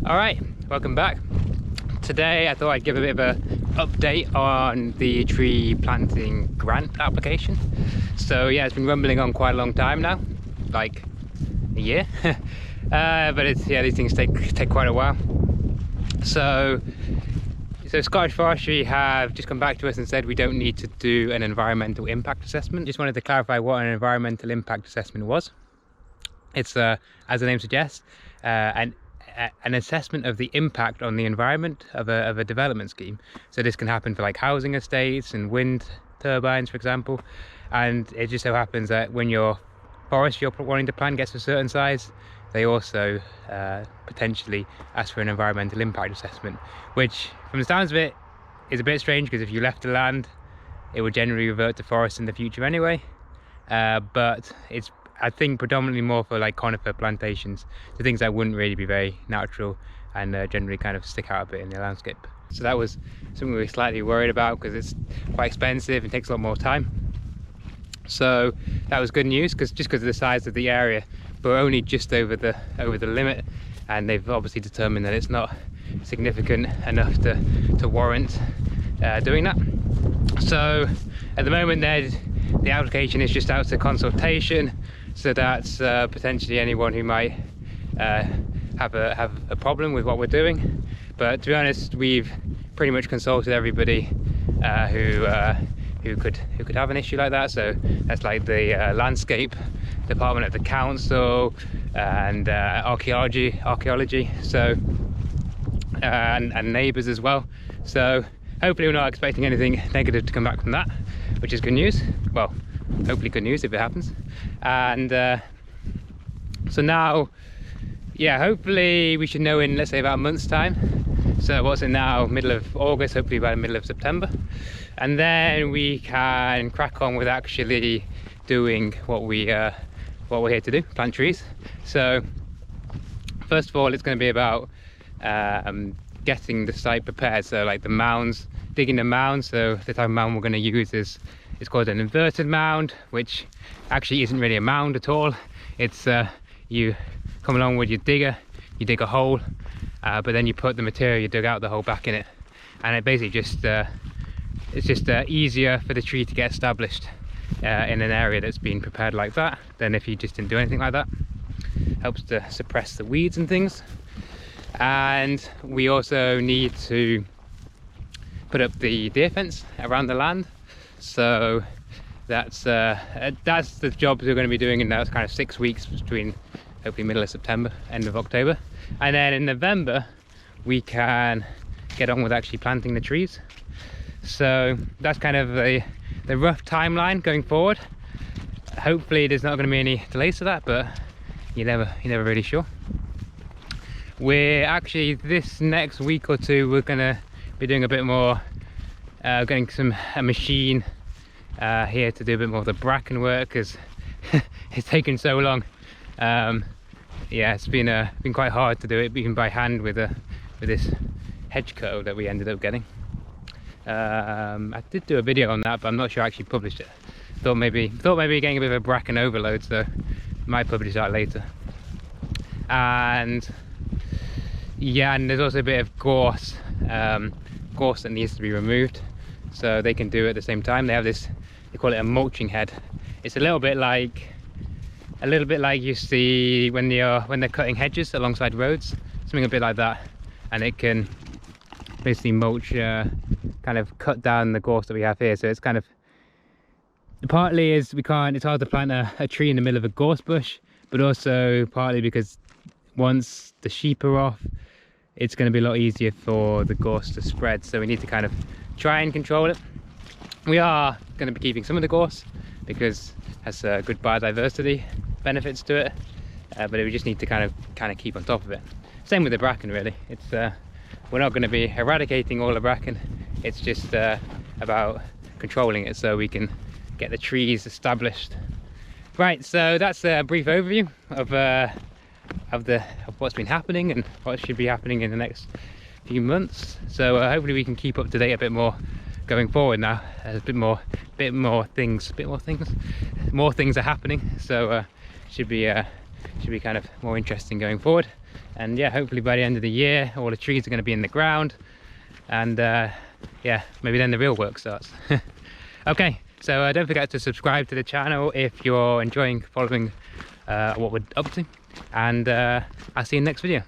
Alright, welcome back. Today I thought I'd give a bit of an update on the tree planting grant application. So yeah, it's been rumbling on quite a long time now, like a year. But these things take quite a while. So Scottish Forestry have just come back to us and said we don't need to do an environmental impact assessment. Just wanted to clarify what an environmental impact assessment was. It's, as the name suggests, an assessment of the impact on the environment of a development scheme. So this can happen for like housing estates and wind turbines, for example. And it just so happens that when your forest you're wanting to plant gets a certain size, they also potentially ask for an environmental impact assessment, which from the sounds of it is a bit strange, because if you left the land it would generally revert to forest in the future anyway. But it's, I think, predominantly more for like conifer plantations, the things that wouldn't really be very natural and generally kind of stick out a bit in the landscape. So that was something we were slightly worried about, because it's quite expensive and takes a lot more time. So that was good news, because just because of the size of the area, but we're only just over the limit, and they've obviously determined that it's not significant enough to warrant doing that. So at the moment the application is just out to consultation. So that's potentially anyone who might have a problem with what we're doing. But to be honest, we've pretty much consulted everybody who could have an issue like that. So that's like the landscape department at the council and archaeology. So and neighbours as well. So hopefully we're not expecting anything negative to come back from that, which is good news. Well, hopefully good news if it happens. And so now, yeah, hopefully we should know in, let's say, about a month's time. So what's it now, middle of August, hopefully by the middle of September, and then we can crack on with actually doing what we're here to do, plant trees. So first of all, it's going to be about getting the site prepared. So like the mounds, digging the mounds. So the type of mound we're going to use is called an inverted mound, which actually isn't really a mound at all. It's you come along with your digger, you dig a hole, but then you put the material you dug out the hole back in it, and it basically just it's just easier for the tree to get established in an area that's been prepared like that than if you just didn't do anything like that. Helps to suppress the weeds and things. And we also need to put up the deer fence around the land. So that's the job we're going to be doing in that kind of 6 weeks, between hopefully middle of September, end of October. And then in November we can get on with actually planting the trees. So that's kind of the rough timeline going forward. Hopefully there's not going to be any delays to that, but you're never really sure. We're actually, this next week or two, we're going to be doing a bit more, getting a machine here to do a bit more of the bracken work, because it's taken so long. Yeah, it's been quite hard to do it even by hand with this hedge cutter that we ended up getting. I did do a video on that, but I'm not sure I actually published it. Thought maybe getting a bit of a bracken overload, so might publish that later. And yeah, and there's also a bit of gorse that needs to be removed, so they can do it at the same time. They have this, they call it a mulching head. It's a little bit like you see when they're cutting hedges alongside roads, something a bit like that, and it can basically mulch, kind of cut down the gorse that we have here. So it's kind of, partly is it's hard to plant a tree in the middle of a gorse bush, but also partly because once the sheep are off, it's going to be a lot easier for the gorse to spread. So we need to kind of try and control it. We are going to be keeping some of the gorse because it has good biodiversity benefits to it, but we just need to kind of keep on top of it. Same with the bracken, really. It's we're not going to be eradicating all the bracken. It's just about controlling it so we can get the trees established. Right, so that's a brief overview of what's been happening and what should be happening in the next few months. So hopefully we can keep up to date a bit more going forward now. A bit more things are happening, so should be kind of more interesting going forward. and yeah, hopefully by the end of the year all the trees are going to be in the ground, and yeah, maybe then the real work starts. Okay, so don't forget to subscribe to the channel if you're enjoying following what we're up to, and I'll see you in the next video.